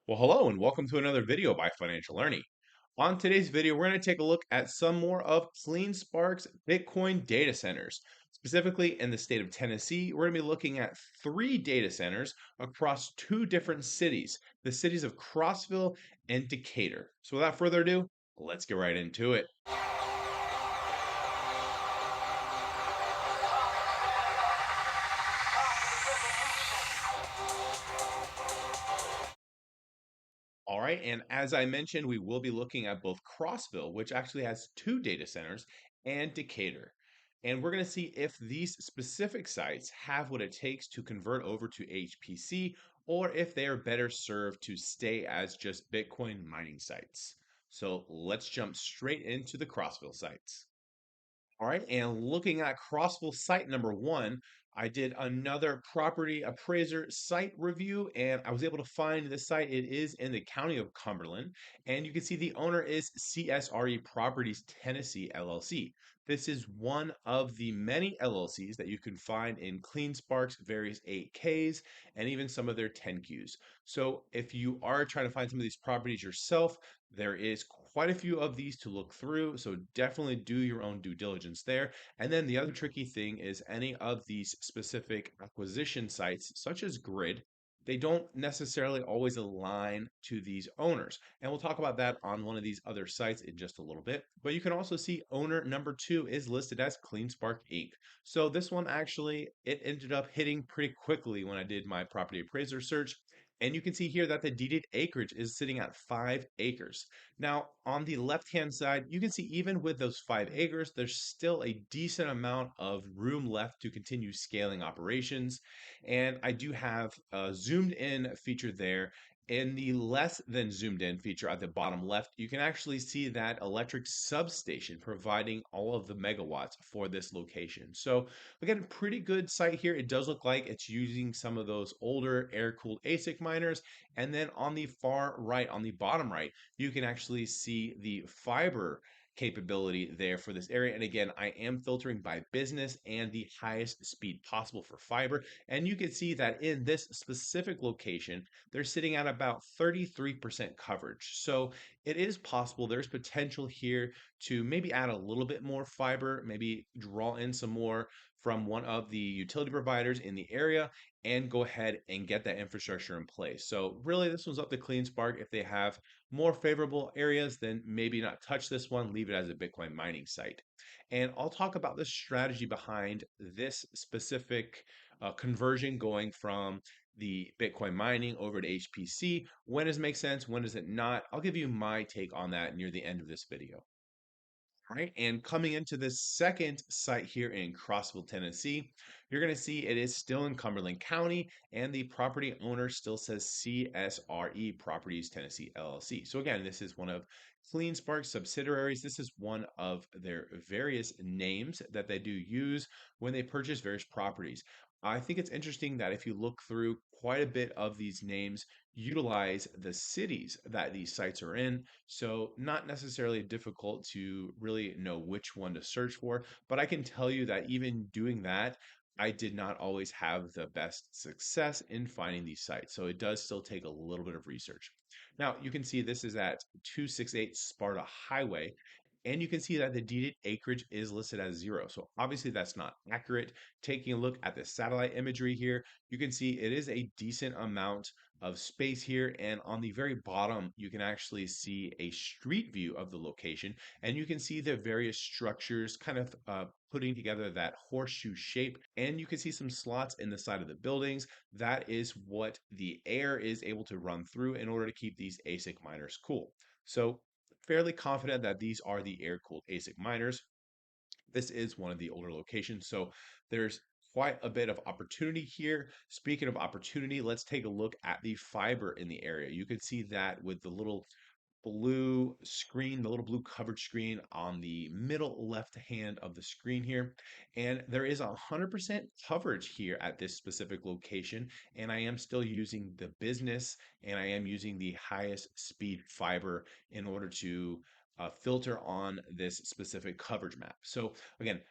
Well, hello and welcome to another video by Financial Learning. On today's video, we're going to take a look at some more of CleanSpark's Bitcoin data centers. Specifically in the state of Tennessee, we're going to be looking at three data centers across two different cities, the cities of Crossville and Decatur. So without further ado, let's get right into it. All right, and as I mentioned, we will be looking at both Crossville, which actually has two data centers, and Decatur. And we're going to see if these specific sites have what it takes to convert over to HPC or if they are better served to stay as just Bitcoin mining sites. So let's jump straight into the Crossville sites. All right, and looking at Crossville site number one, I did another property appraiser site review, and I was able to find this site. It is in the county of Cumberland, and you can see the owner is CSRE Properties Tennessee LLC. This is one of the many LLCs that you can find in CleanSpark's various 8Ks and even some of their 10Qs. So if you are trying to find some of these properties yourself, there is quite a few of these to look through, so definitely do your own due diligence there. And then the other tricky thing is any of these specific acquisition sites, such as Grid, they don't necessarily always align to these owners. And we'll talk about that on one of these other sites in just a little bit. But you can also see owner number two is listed as CleanSpark Inc. So this one actually, it ended up hitting pretty quickly when I did my property appraiser search. And you can see here that the deeded acreage is sitting at 5 acres. Now, on the left-hand side, you can see even with those 5 acres, there's still a decent amount of room left to continue scaling operations. And I do have a zoomed in feature there. In the less than zoomed in feature at the bottom left, you can actually see that electric substation providing all of the megawatts for this location. So again, pretty good site here. It does look like it's using some of those older air-cooled ASIC miners. And then on the far right, on the bottom right, you can actually see the fiber capability there for this area. And again, I am filtering by business and the highest speed possible for fiber. And you can see that in this specific location, they're sitting at about 33% coverage. So it is possible there's potential here to maybe add a little bit more fiber, maybe draw in some more from one of the utility providers in the area and go ahead and get that infrastructure in place. So really this one's up to CleanSpark. If they have more favorable areas, then maybe not touch this one, leave it as a Bitcoin mining site. And I'll talk about the strategy behind this specific conversion going from the Bitcoin mining over to HPC. When does it make sense? When does it not? I'll give you my take on that near the end of this video. Right, and coming into this second site here in Crossville, Tennessee, you're going to see it is still in Cumberland County, and the property owner still says CSRE Properties Tennessee LLC. So again, this is one of CleanSpark's subsidiaries. This is one of their various names that they do use when they purchase various properties. I think it's interesting that if you look through quite a bit of these names, utilize the cities that these sites are in. So, not necessarily difficult to really know which one to search for, but I can tell you that even doing that, I did not always have the best success in finding these sites. So, it does still take a little bit of research. Now, you can see this is at 268 Sparta Highway. And you can see that the deeded acreage is listed as 0. So obviously that's not accurate. Taking a look at the satellite imagery here, you can see it is a decent amount of space here. And on the very bottom, you can actually see a street view of the location. And you can see the various structures kind of putting together that horseshoe shape. And you can see some slots in the side of the buildings. That is what the air is able to run through in order to keep these ASIC miners cool. So fairly confident that these are the air-cooled ASIC miners. This is one of the older locations, so there's quite a bit of opportunity here. Speaking of opportunity, let's take a look at the fiber in the area. You can see that with the little blue screen, the little blue covered screen on the middle left hand of the screen here. And there is 100% coverage here at this specific location. And I am still using the business and I am using the highest speed fiber in order to filter on this specific coverage map. So again,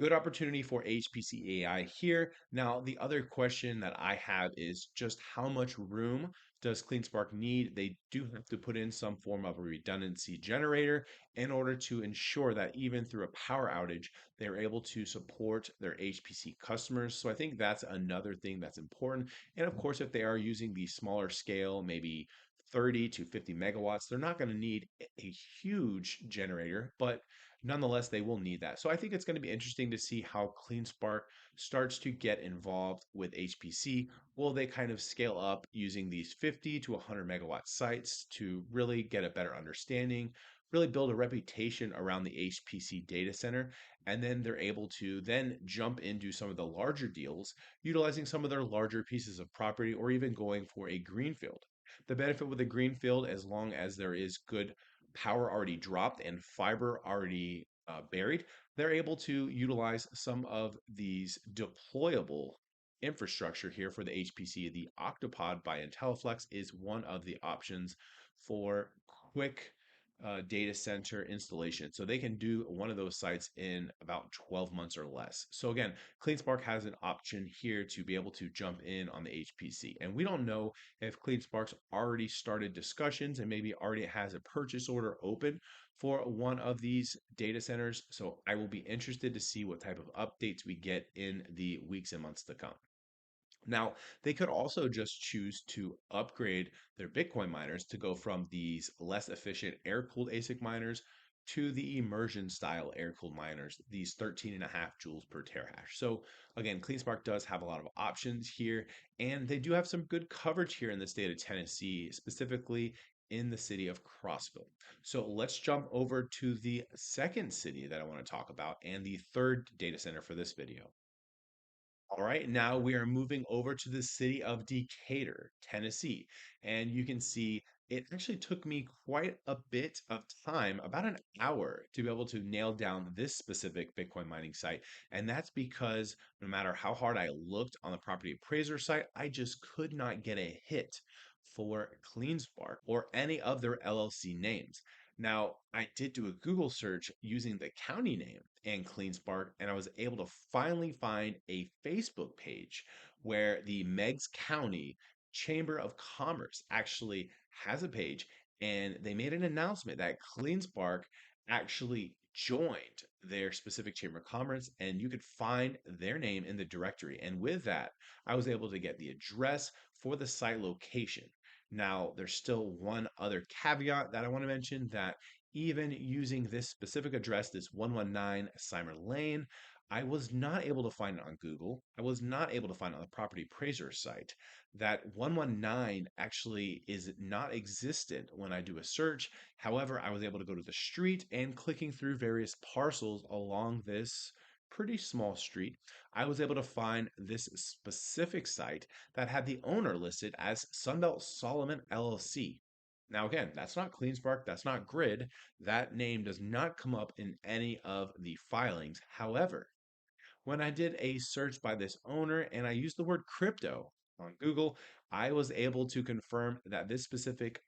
good opportunity for HPC AI here. Now, the other question that I have is just how much room does CleanSpark need? They do have to put in some form of a redundancy generator in order to ensure that even through a power outage, they're able to support their HPC customers. So I think that's another thing that's important. And of course, if they are using the smaller scale, maybe 30 to 50 megawatts, they're not going to need a huge generator, but nonetheless, they will need that. So I think it's going to be interesting to see how CleanSpark starts to get involved with HPC. Will they kind of scale up using these 50 to 100 megawatt sites to really get a better understanding, really build a reputation around the HPC data center, and then they're able to then jump into some of the larger deals, utilizing some of their larger pieces of property or even going for a greenfield. The benefit with a greenfield, as long as there is good power already dropped and fiber already buried, they're able to utilize some of these deployable infrastructure here for the HPC. The Octopod by IntelliFlex is one of the options for quick data center installation. So they can do one of those sites in about 12 months or less. So again, CleanSpark has an option here to be able to jump in on the HPC. And we don't know if CleanSpark's already started discussions and maybe already has a purchase order open for one of these data centers. So I will be interested to see what type of updates we get in the weeks and months to come. Now, they could also just choose to upgrade their Bitcoin miners to go from these less efficient air-cooled ASIC miners to the immersion style air-cooled miners, these 13.5 joules per terahash. So again, CleanSpark does have a lot of options here, and they do have some good coverage here in the state of Tennessee, specifically in the city of Crossville. So let's jump over to the second city that I want to talk about and the third data center for this video. All right, now we are moving over to the city of Decatur, Tennessee. And you can see it actually took me quite a bit of time, about an hour, to be able to nail down this specific Bitcoin mining site. And that's because no matter how hard I looked on the property appraiser site, I just could not get a hit for CleanSpark or any of their LLC names. Now, I did do a Google search using the county name and CleanSpark, and I was able to finally find a Facebook page where the Meigs County Chamber of Commerce actually has a page, and they made an announcement that CleanSpark actually joined their specific Chamber of Commerce, and you could find their name in the directory. And with that, I was able to get the address for the site location. Now, there's still one other caveat that I want to mention that even using this specific address, this 119 CYMER Lane, I was not able to find it on Google. I was not able to find it on the property appraiser site. That 119 actually is not existent when I do a search. However, I was able to go to the street and clicking through various parcels along this pretty small street, I was able to find this specific site that had the owner listed as Sunbelt Solomon LLC. Now, again, that's not CleanSpark, that's not Grid. That name does not come up in any of the filings. However, when I did a search by this owner and I used the word crypto on Google, I was able to confirm that this specific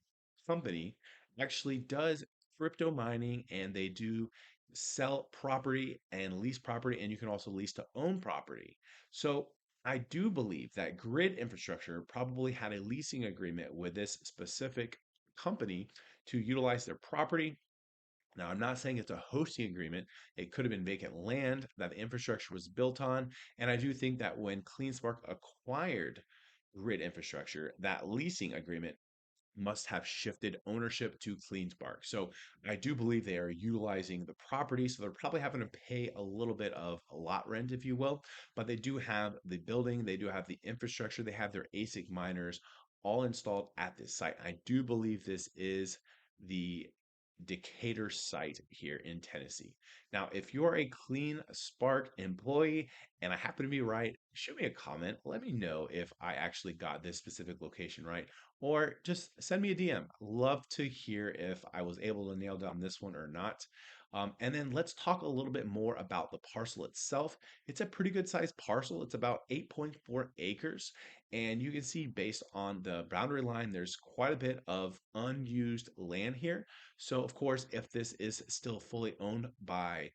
company actually does crypto mining and they do sell property and lease property, and you can also lease to own property. So I do believe that Grid Infrastructure probably had a leasing agreement with this specific company to utilize their property. Now, I'm not saying it's a hosting agreement. It could have been vacant land that the infrastructure was built on. And I do think that when CleanSpark acquired Grid Infrastructure, that leasing agreement must have shifted ownership to CleanSpark. So I do believe they are utilizing the property. So they're probably having to pay a little bit of a lot rent, if you will. But they do have the building, they do have the infrastructure, they have their ASIC miners all installed at this site. I do believe this is the Decatur site here in Tennessee. Now, if you're a Clean Spark employee and I happen to be right, shoot me a comment. Let me know if I actually got this specific location right, or just send me a DM. Love to hear if I was able to nail down this one or not. And then let's talk a little bit more about the parcel itself. It's a pretty good sized parcel. It's about 8.4 acres. And you can see based on the boundary line, there's quite a bit of unused land here. So, of course, if this is still fully owned by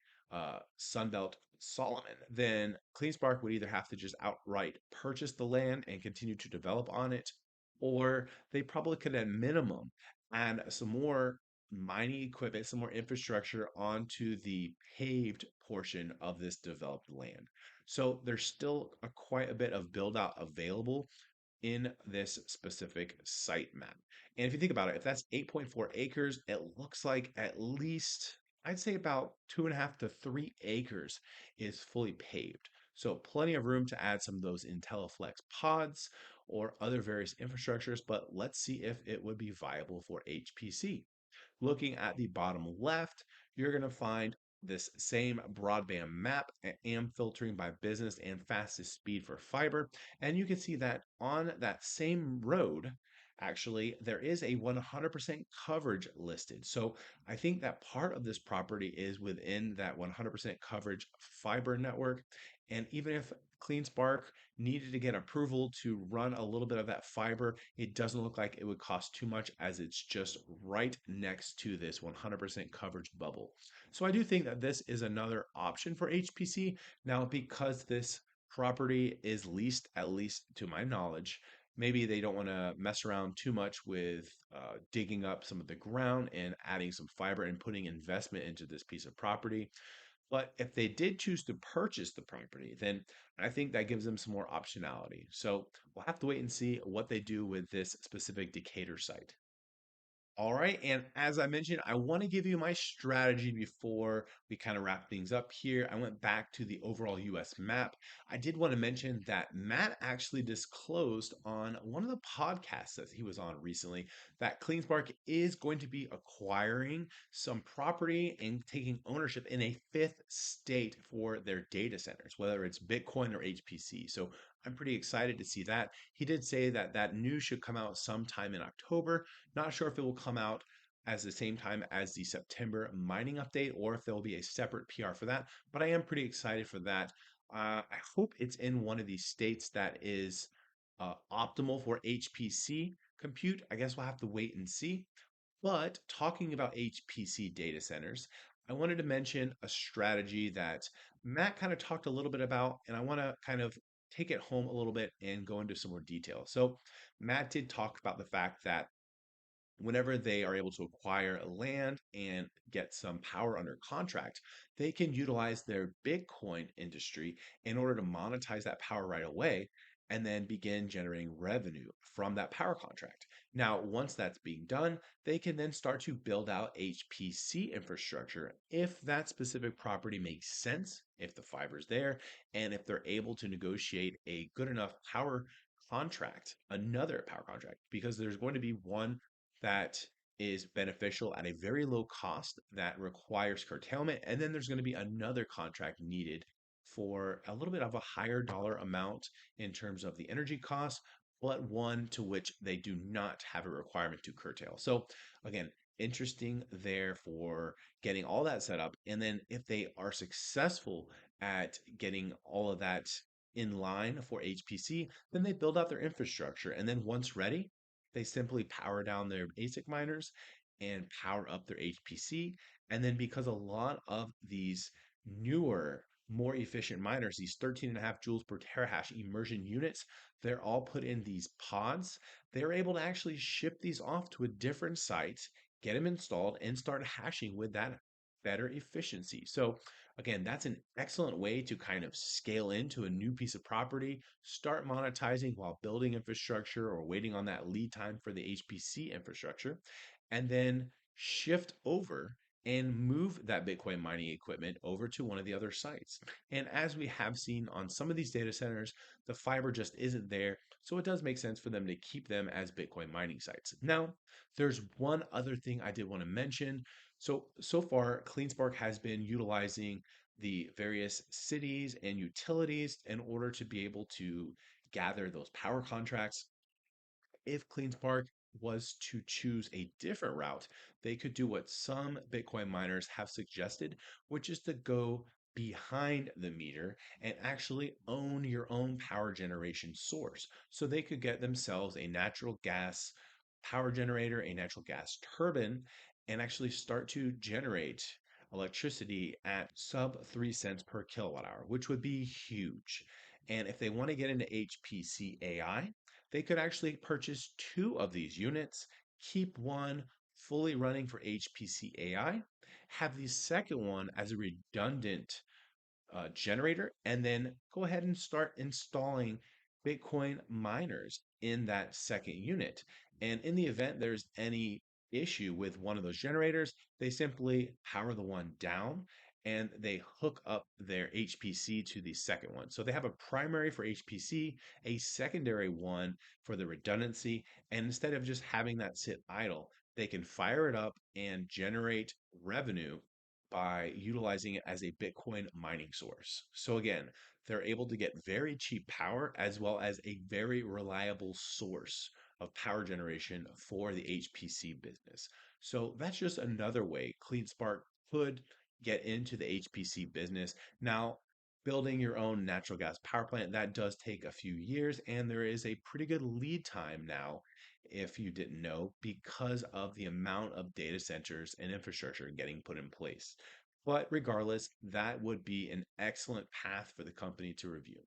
Sunbelt Solomon, then CleanSpark would either have to just outright purchase the land and continue to develop on it, Or they probably could, at minimum, add some more mining equipment, some more infrastructure onto the paved portion of this developed land. So there's still quite a bit of build out available in this specific site map. And if you think about it, if that's 8.4 acres, it looks like at least, I'd say about 2.5 to 3 acres is fully paved. So plenty of room to add some of those IntelliFlex pods or other various infrastructures, but let's see if it would be viable for HPC. Looking at the bottom left, you're going to find this same broadband map and filtering by business and fastest speed for fiber. And you can see that on that same road, actually, there is a 100% coverage listed. So I think that part of this property is within that 100% coverage fiber network. And even if CleanSpark needed to get approval to run a little bit of that fiber, it doesn't look like it would cost too much as it's just right next to this 100% coverage bubble. So I do think that this is another option for HPC. Now, because this property is leased, at least to my knowledge, maybe they don't want to mess around too much with digging up some of the ground and adding some fiber and putting investment into this piece of property. But if they did choose to purchase the property, then I think that gives them some more optionality. So we'll have to wait and see what they do with this specific Decatur site. All right. And as I mentioned, I want to give you my strategy before we kind of wrap things up here. I went back to the overall US map. I did want to mention that Matt actually disclosed on one of the podcasts that he was on recently that CleanSpark is going to be acquiring some property and taking ownership in a fifth state for their data centers, whether it's Bitcoin or HPC. So I'm pretty excited to see that. He did say that that news should come out sometime in October. Not sure if it will come out as the same time as the September mining update or if there will be a separate PR for that, but I am pretty excited for that. I hope it's in one of these states that is optimal for HPC compute. I guess we'll have to wait and see. But talking about HPC data centers, I wanted to mention a strategy that Matt kind of talked a little bit about, and I want to kind of take it home a little bit and go into some more detail. So, Matt did talk about the fact that whenever they are able to acquire land and get some power under contract, they can utilize their Bitcoin industry in order to monetize that power right away and then begin generating revenue from that power contract. Now, once that's being done, they can then start to build out HPC infrastructure if that specific property makes sense, if the fiber's there, and if they're able to negotiate a good enough power contract, another power contract, because there's going to be one that is beneficial at a very low cost that requires curtailment. And then there's going to be another contract needed for a little bit of a higher dollar amount in terms of the energy cost, but one to which they do not have a requirement to curtail. So, again, interesting there for getting all that set up. And then if they are successful at getting all of that in line for HPC, then they build out their infrastructure. And then once ready, they simply power down their ASIC miners and power up their HPC. And then because a lot of these newer, more efficient miners, these 13.5 joules per terahash immersion units, they're all put in these pods. They're able to actually ship these off to a different site, get them installed, and start hashing with that better efficiency. So again, that's an excellent way to kind of scale into a new piece of property, start monetizing while building infrastructure or waiting on that lead time for the HPC infrastructure, and then shift over and move that Bitcoin mining equipment over to one of the other sites. And as we have seen on some of these data centers, the fiber just isn't there. So it does make sense for them to keep them as Bitcoin mining sites. Now, there's one other thing I did want to mention. So far, CleanSpark has been utilizing the various cities and utilities in order to be able to gather those power contracts. If CleanSpark was to choose a different route, they could do what some Bitcoin miners have suggested, which is to go behind the meter and actually own your own power generation source. So they could get themselves a natural gas power generator, a natural gas turbine, and actually start to generate electricity at sub 3 cents per kilowatt hour, which would be huge. And if they want to get into HPC AI, they could actually purchase two of these units, keep one fully running for HPC AI, have the second one as a redundant generator, and then go ahead and start installing Bitcoin miners in that second unit. And in the event there's any issue with one of those generators, they simply power the one down and they hook up their HPC to the second one. So they have a primary for HPC, a secondary one for the redundancy, and instead of just having that sit idle, they can fire it up and generate revenue by utilizing it as a Bitcoin mining source. So again, they're able to get very cheap power as well as a very reliable source of power generation for the HPC business. So that's just another way CleanSpark could get into the HPC business. Now, building your own natural gas power plant, that does take a few years, and there is a pretty good lead time now, if you didn't know, because of the amount of data centers and infrastructure getting put in place. But regardless, that would be an excellent path for the company to review.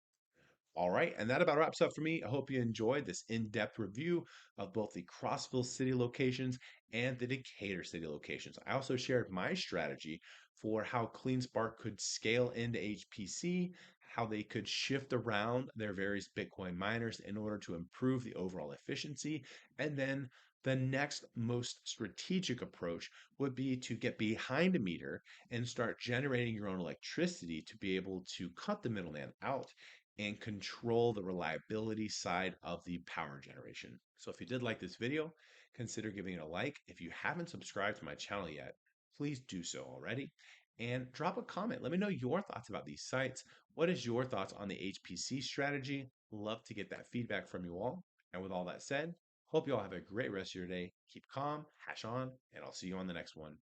All right, and that about wraps up for me. I hope you enjoyed this in-depth review of both the Crossville city locations and the Decatur city locations. I also shared my strategy for how CleanSpark could scale into HPC, how they could shift around their various Bitcoin miners in order to improve the overall efficiency, and then the next most strategic approach would be to get behind a meter and start generating your own electricity to be able to cut the middleman out and control the reliability side of the power generation. So if you did like this video, consider giving it a like. If you haven't subscribed to my channel yet, please do so already. And drop a comment. Let me know your thoughts about these sites. What is your thoughts on the HPC strategy? Love to get that feedback from you all. And with all that said, hope you all have a great rest of your day. Keep calm, hash on, and I'll see you on the next one.